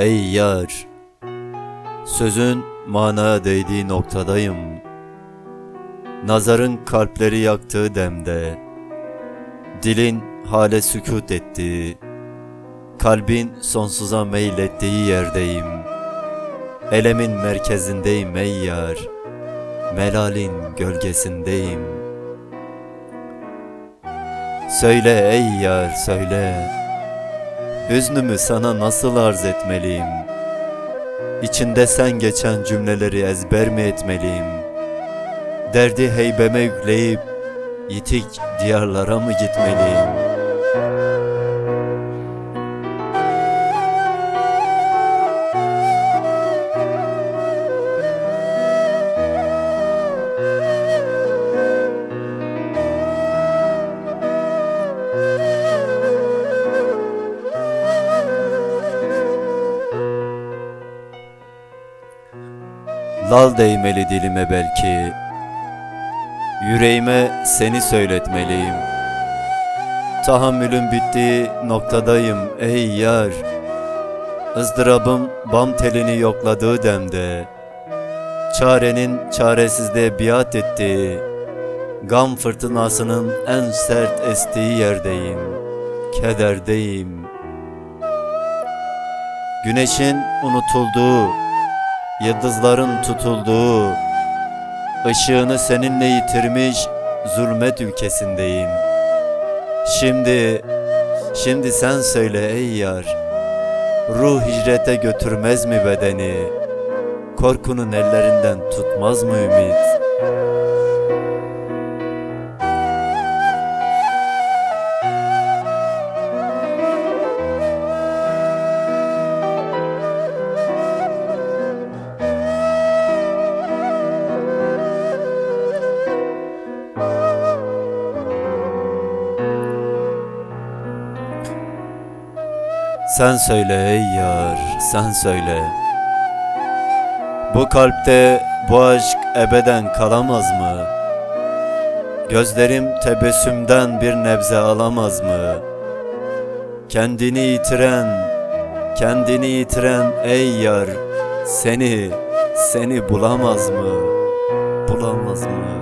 ey yar, sözün manaya değdiği noktadayım. Nazarın kalpleri yaktığı demde, dilin hale sükût ettiği, kalbin sonsuza meylettiği yerdeyim. Elemin merkezindeyim ey yar, melalin gölgesindeyim. Söyle ey yar söyle, hüznümü sana nasıl arz etmeliyim? İçinde sen geçen cümleleri ezber mi etmeliyim? Derdi heybeme yükleyip yitik diyarlara mı gitmeliyim? Lal değmeli dilime belki, yüreğime seni söyletmeliyim. Tahammülün bittiği noktadayım ey yar, ızdırabım bam telini yokladığı demde, çarenin çaresizliğe biat ettiği, gam fırtınasının en sert estiği yerdeyim, kederdeyim. Güneşin unutulduğu, yıldızların tutulduğu, ışığını seninle yitirmiş zulmet ülkesindeyim. Şimdi sen söyle ey yar, ruh hicrete götürmez mi bedeni? Korkunun ellerinden tutmaz mı ümit? Sen söyle ey yar, sen söyle. Bu kalpte bu aşk ebeden kalamaz mı? Gözlerim tebessümden bir nebze alamaz mı? Kendini yitiren ey yar, seni bulamaz mı? Bulamaz mı?